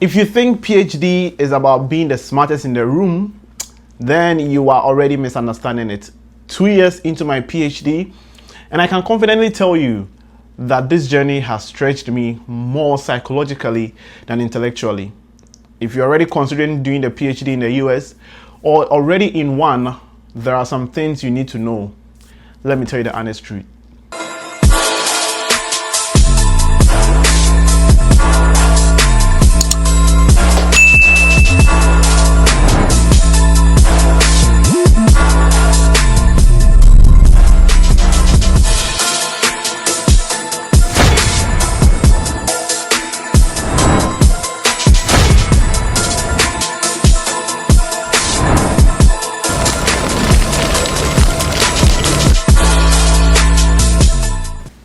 If you think PhD is about being the smartest in the room, then you are already misunderstanding it. 2 years into my PhD, and I can confidently tell you that this journey has stretched me more psychologically than intellectually. If you're already considering doing the PhD in the US or already in one, there are some things you need to know. Let me tell you the honest truth.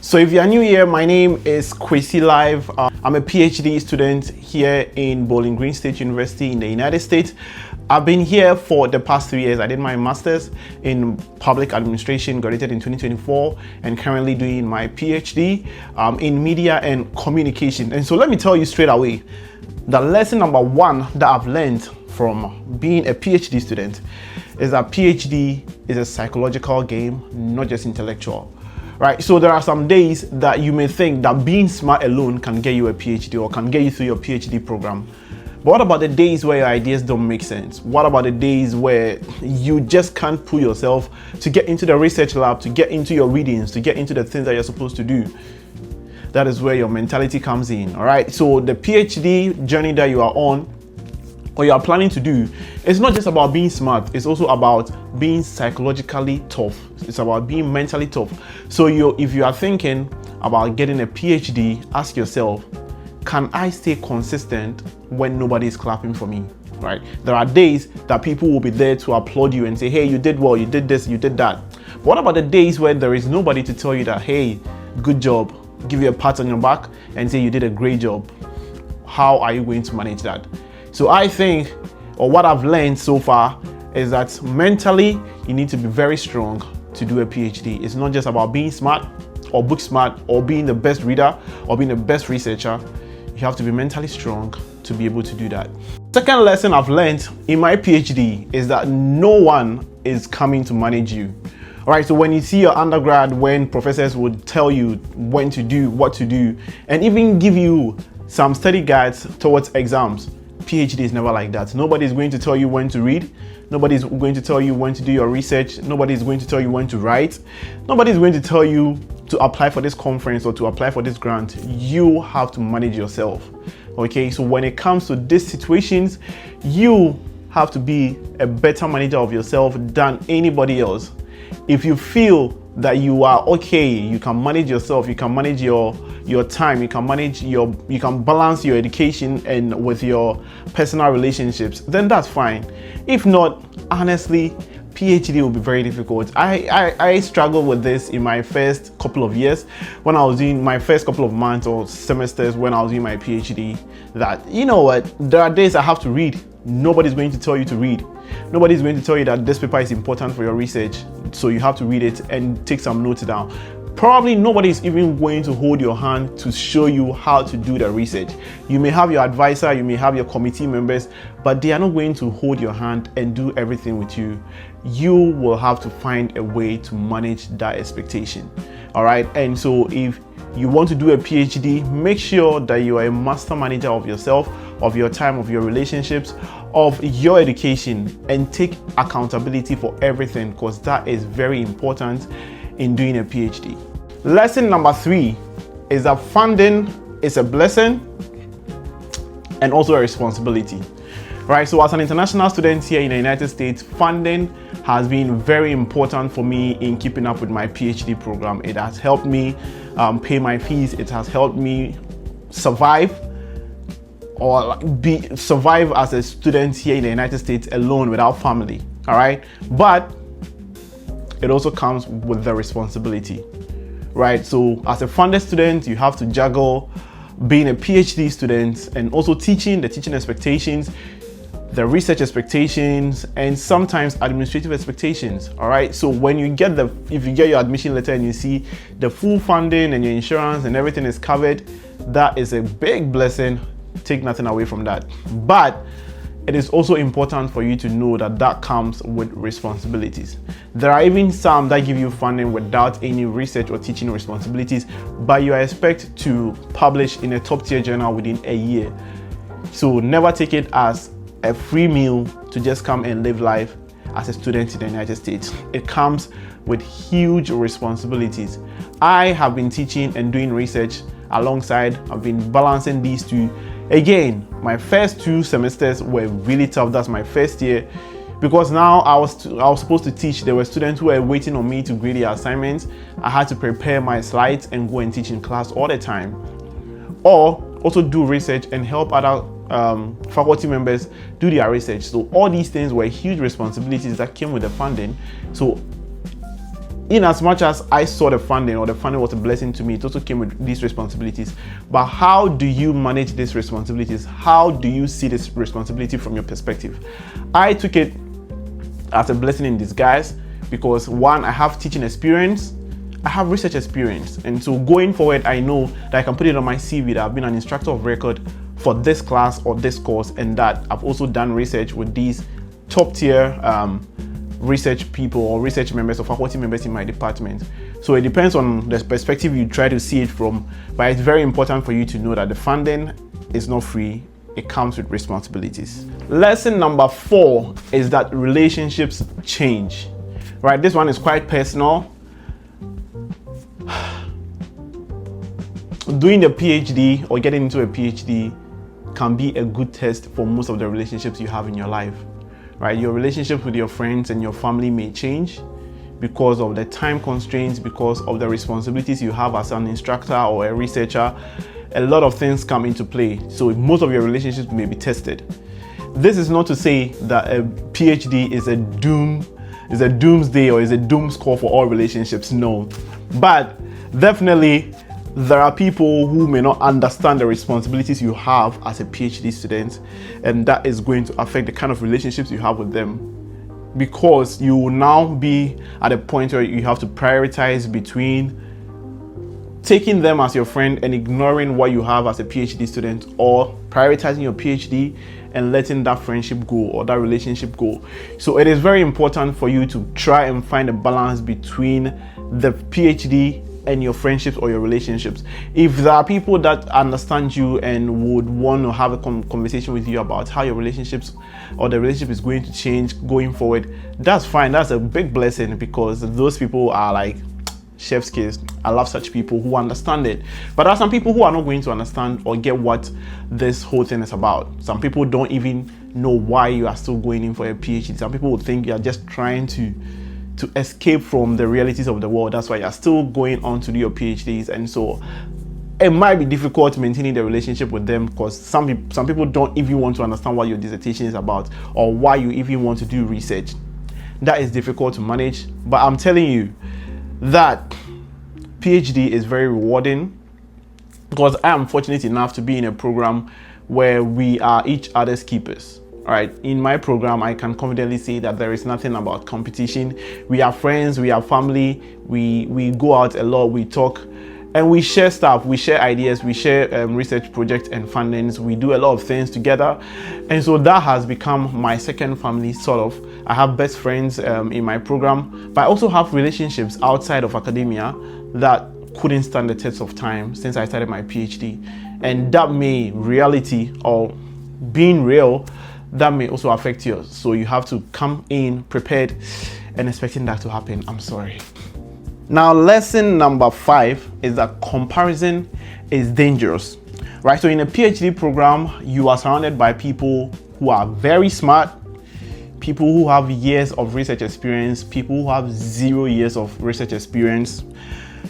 So if you're new here, my name is Kwesi Live. I'm a PhD student here in Bowling Green State University in the United States. I've been here for the past 3 years. I did my master's in public administration, graduated in 2024, and currently doing my PhD in media and communication. And so let me tell you straight away, the lesson number one that I've learned from being a PhD student is that PhD is a psychological game, not just intellectual. Right, so there are some days that you may think that being smart alone can get you a PhD or can get you through your PhD program. But what about the days where your ideas don't make sense? What about the days where you just can't pull yourself to get into the research lab, to get into your readings, to get into the things that you're supposed to do? That is where your mentality comes in, all right? So the PhD journey that you are on or you are planning to do, it's not just about being smart, it's also about being psychologically tough. It's about being mentally tough. So if you are thinking about getting a PhD, ask yourself, can I stay consistent when nobody is clapping for me, right? There are days that people will be there to applaud you and say, hey, you did well, you did this, you did that. But what about the days where there is nobody to tell you that, hey, good job, give you a pat on your back and say you did a great job? How are you going to manage that? So I think, or what I've learned so far, is that mentally you need to be very strong to do a PhD. It's not just about being smart or book smart or being the best reader or being the best researcher. You have to be mentally strong to be able to do that. Second lesson I've learned in my PhD is that no one is coming to manage you. All right, so when you see your undergrad, when professors would tell you when to do, what to do, and even give you some study guides towards exams, PhD is never like that. Nobody is going to tell you when to read. Nobody is going to tell you when to do your research. Nobody is going to tell you when to write. Nobody is going to tell you to apply for this conference or to apply for this grant. You have to manage yourself. Okay, so when it comes to these situations, you have to be a better manager of yourself than anybody else. If you feel that you are okay, you can manage yourself, you can manage your time, you can balance your education and with your personal relationships, then that's fine. If not, honestly, PhD will be very difficult. I struggled with this in my first couple of years when I was doing my first couple of months or semesters when I was doing my PhD, that, you know what, there are days I have to read. Nobody's going to tell you to read. Nobody's going to tell you that this paper is important for your research, so you have to read it and take some notes down. Probably nobody is even going to hold your hand to show you how to do the research. You may have your advisor, you may have your committee members, but they are not going to hold your hand and do everything with you. You will have to find a way to manage that expectation. All right, and so if you want to do a PhD, make sure that you are a master manager of yourself, of your time, of your relationships, of your education, and take accountability for everything, because that is very important in doing a PhD. Lesson number 3 is that funding is a blessing and also a responsibility. Right, so as an international student here in the United States, funding has been very important for me in keeping up with my PhD program. It has helped me pay my fees. It has helped me survive survive as a student here in the United States alone without family. All right, but it also comes with the responsibility, right? So as a funded student, you have to juggle being a PhD student and also teaching, the teaching expectations, the research expectations, and sometimes administrative expectations. All right, so when you get if you get your admission letter and you see the full funding and your insurance and everything is covered, that is a big blessing. take nothing away from that. But it is also important for you to know that that comes with responsibilities. There are even some that give you funding without any research or teaching responsibilities, but you are expected to publish in a top tier journal within a year. So never take it as a free meal to just come and live life as a student in the United States. It comes with huge responsibilities. I have been teaching and doing research alongside. I've been balancing these two. Again, my first 2 semesters were really tough. That's my first year, because now I was supposed to teach. There were students who were waiting on me to grade their assignments. I had to prepare my slides and go and teach in class all the time, or also do research and help other faculty members do their research. So all these things were huge responsibilities that came with the funding. So in as much as I saw the funding, or the funding was a blessing to me, it also came with these responsibilities. But how do you manage these responsibilities? How do you see this responsibility from your perspective? I took it as a blessing in disguise because, one, I have teaching experience, I have research experience, and so going forward, I know that I can put it on my CV that I've been an instructor of record for this class or this course, and that I've also done research with these top tier research people or research members or faculty members in my department. So it depends on the perspective you try to see it from, but it's very important for you to know that the funding is not free. It comes with responsibilities. Lesson number 4 is that relationships change. Right, this one is quite personal. Doing a PhD or getting into a PhD can be a good test for most of the relationships you have in your life. Right, your relationships with your friends and your family may change because of the time constraints, because of the responsibilities you have as an instructor or a researcher. A lot of things come into play, so most of your relationships may be tested. This is not to say that a PhD is a doomsday or is a doom score for all relationships. No, but definitely there are people who may not understand the responsibilities you have as a PhD student, and that is going to affect the kind of relationships you have with them, because you will now be at a point where you have to prioritize between taking them as your friend and ignoring what you have as a PhD student, or prioritizing your PhD and letting that friendship go or that relationship go. So it is very important for you to try and find a balance between the PhD and your friendships or your relationships. If there are people that understand you and would want to have a conversation with you about how your relationships or the relationship is going to change going forward, that's fine. That's a big blessing, because those people are like chef's kiss. I love such people who understand it. But there are some people who are not going to understand or get what this whole thing is about. Some people don't even know why you are still going in for a PhD. Some people would think you are just trying to escape from the realities of the world. That's why you're still going on to do your PhDs. And so it might be difficult maintaining the relationship with them, because some people don't even want to understand what your dissertation is about or why you even want to do research. That is difficult to manage. But I'm telling you that PhD is very rewarding, because I am fortunate enough to be in a program where we are each other's keepers. All right, in my program, I can confidently say that there is nothing about competition. We are friends, we are family, we go out a lot, we talk, and we share stuff, we share ideas, we share research projects and fundings. We do a lot of things together, and so that has become my second family, sort of. I have best friends in my program, but I also have relationships outside of academia that couldn't stand the test of time since I started my PhD, and that may reality or being real, that may also affect you. So you have to come in prepared and expecting that to happen. I'm sorry. Now, lesson number 5 is that comparison is dangerous, right? So in a PhD program, you are surrounded by people who are very smart, people who have years of research experience, people who have 0 years of research experience,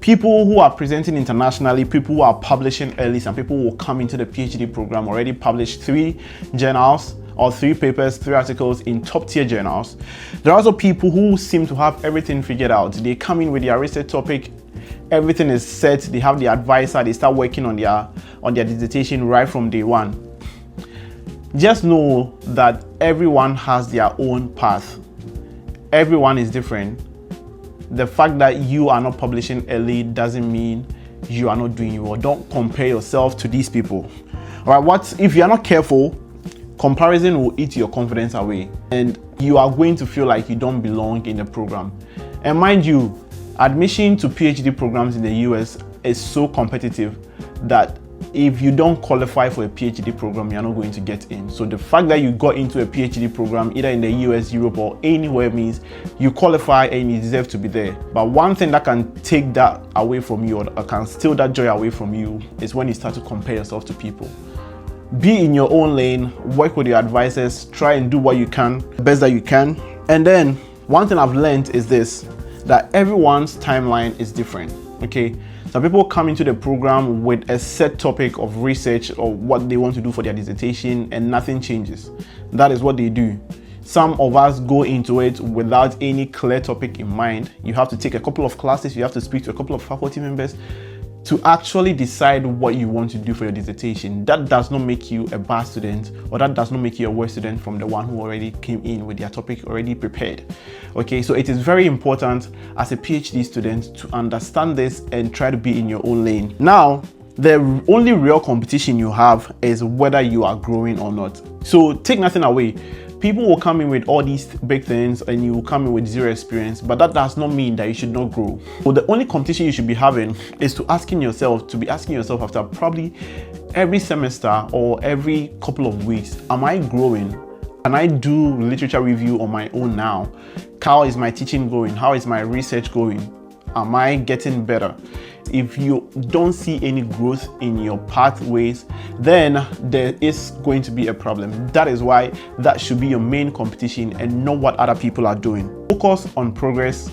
people who are presenting internationally, people who are publishing early. Some people will come into the PhD program already published 3 journals or 3 papers, 3 articles in top tier journals. There are also people who seem to have everything figured out. They come in with their research topic, everything is set, they have the advisor, they start working on their dissertation right from day one. Just know that everyone has their own path. Everyone is different. The fact that you are not publishing early doesn't mean you are not doing well. Don't compare yourself to these people. All right, what if you're not careful? Comparison will eat your confidence away, and you are going to feel like you don't belong in the program. And mind you, admission to PhD programs in the US is so competitive that if you don't qualify for a PhD program, you're not going to get in. So the fact that you got into a PhD program either in the US, Europe, or anywhere means you qualify and you deserve to be there. But one thing that can take that away from you, or can steal that joy away from you, is when you start to compare yourself to people. Be in your own lane, work with your advisors, try and do what you can, the best that you can. And then one thing I've learned is this, that everyone's timeline is different, okay? Some people come into the program with a set topic of research or what they want to do for their dissertation, and nothing changes. That is what they do. Some of us go into it without any clear topic in mind. You have to take a couple of classes, you have to speak to a couple of faculty members to actually decide what you want to do for your dissertation. That does not make you a bad student, or that does not make you a worse student from the one who already came in with their topic already prepared. Okay, so it is very important as a PhD student to understand this and try to be in your own lane. Now, the only real competition you have is whether you are growing or not. So take nothing away. People will come in with all these big things and you will come in with zero experience, but that does not mean that you should not grow. So the only competition you should be having is to be asking yourself after probably every semester or every couple of weeks, am I growing? Can I do literature review on my own now? How is my teaching going? How is my research going? Am I getting better? If you don't see any growth in your pathways, then there is going to be a problem. That is why that should be your main competition and not what other people are doing. Focus on progress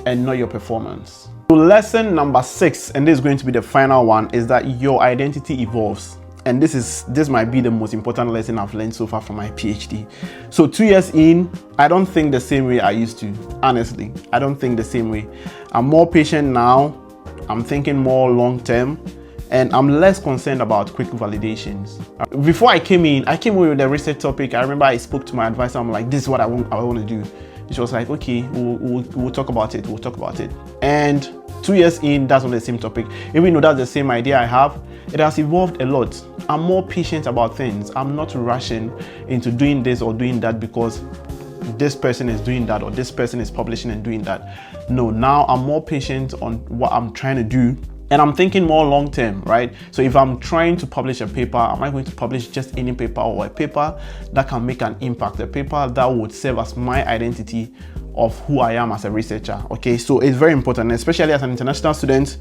and not your performance. So lesson number 6, and this is going to be the final one, is that your identity evolves. And this might be the most important lesson I've learned so far from my PhD. So 2 years in, I don't think the same way I used to. Honestly, I don't think the same way. I'm more patient now. I'm thinking more long term, and I'm less concerned about quick validations. Before I came in with a research topic. I remember I spoke to my advisor. I'm like, this is what I want to do. She was like, okay, we'll talk about it. We'll talk about it. And 2 years in, that's not the same topic. Even though that's the same idea I have, it has evolved a lot. I'm more patient about things. I'm not rushing into doing this or doing that because this person is doing that or this person is publishing and doing that. No, now I'm more patient on what I'm trying to do, and I'm thinking more long term, right? So if I'm trying to publish a paper, am I going to publish just any paper, or a paper that can make an impact, a paper that would serve as my identity of who I am as a researcher? Okay, so it's very important, especially as an international student.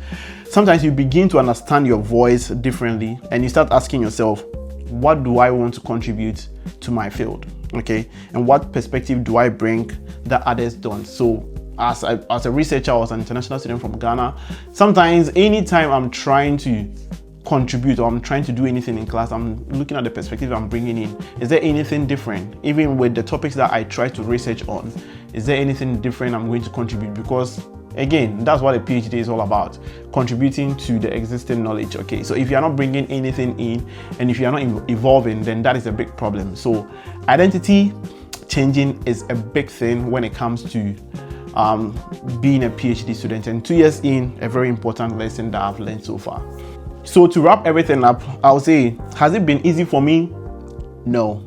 Sometimes you begin to understand your voice differently, and you start asking yourself, what do I want to contribute to my field? Okay, and what perspective do I bring that others don't? So as a researcher or as an international student from Ghana, sometimes anytime I'm trying to contribute or I'm trying to do anything in class, I'm looking at the perspective I'm bringing in. Is there anything different? Even with the topics that I try to research on, is there anything different I'm going to contribute? Because again, that's what a PhD is all about, contributing to the existing knowledge. Okay, so if you're not bringing anything in and if you're not evolving, then that is a big problem. So identity changing is a big thing when it comes to being a PhD student. And 2 years in, a very important lesson that I've learned so far. So to wrap everything up, I'll say, has it been easy for me? No.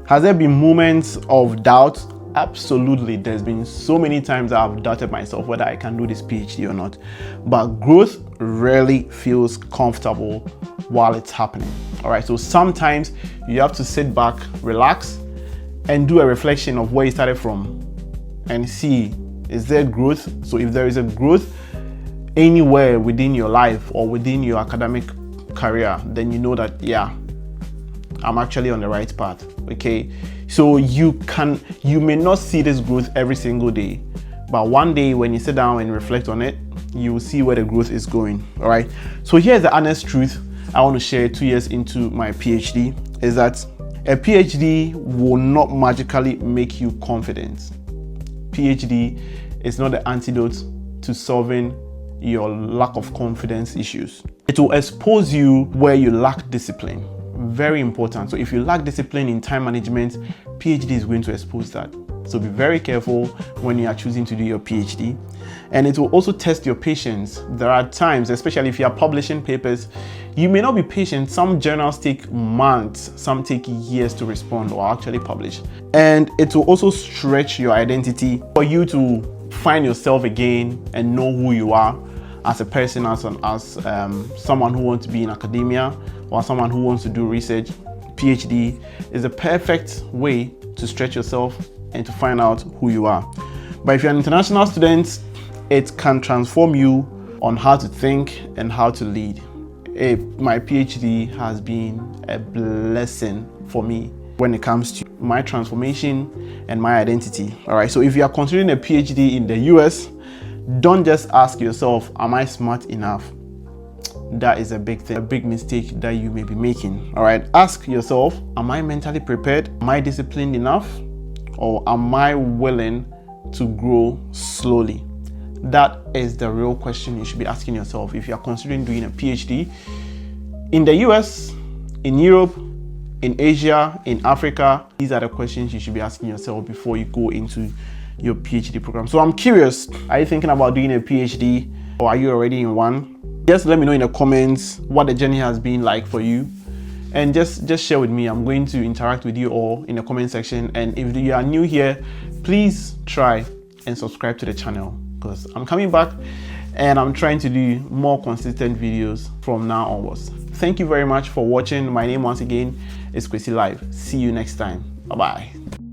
Has there been moments of doubt? Absolutely. There's been so many times I've doubted myself whether I can do this PhD or not. But growth rarely feels comfortable while it's happening. All right, so sometimes you have to sit back, relax, and do a reflection of where you started from and see, is there growth? So if there is a growth anywhere within your life or within your academic career, then you know that, yeah, I'm actually on the right path. Okay, so you may not see this growth every single day, but one day when you sit down and reflect on it, you will see where the growth is going. All right, so here's the honest truth I want to share 2 years into my PhD, is that a PhD will not magically make you confident. PhD is not the antidote to solving your lack of confidence issues. It will expose you where you lack discipline. Very important. So if you lack discipline in time management, PhD is going to expose that. So be very careful when you are choosing to do your PhD. And it will also test your patience. There are times, especially if you are publishing papers, you may not be patient. Some journals take months, some take years to respond or actually publish. And it will also stretch your identity for you to find yourself again and know who you are as a person, as someone who wants to be in academia or someone who wants to do research. PhD is a perfect way to stretch yourself and to find out who you are. But if you're an international student, it can transform you on how to think and how to lead. My PhD has been a blessing for me when it comes to my transformation and my identity. All right, so if you are considering a PhD in the US, don't just ask yourself, am I smart enough? That is a big thing, a big mistake that you may be making. All right, ask yourself, am I mentally prepared? Am I disciplined enough? Or am I willing to grow slowly? That is the real question you should be asking yourself if you are considering doing a PhD in the US, in Europe, in Asia, in Africa. These are the questions you should be asking yourself before you go into your PhD program. So I'm curious, are you thinking about doing a PhD or are you already in one? Just let me know in the comments what the journey has been like for you, and just share with me. I'm going to interact with you all in the comment section. And if you are new here, please try and subscribe to the channel, because I'm coming back and I'm trying to do more consistent videos from now onwards. Thank you very much for watching. My name once again is Kwesi Live. See you next time. Bye bye.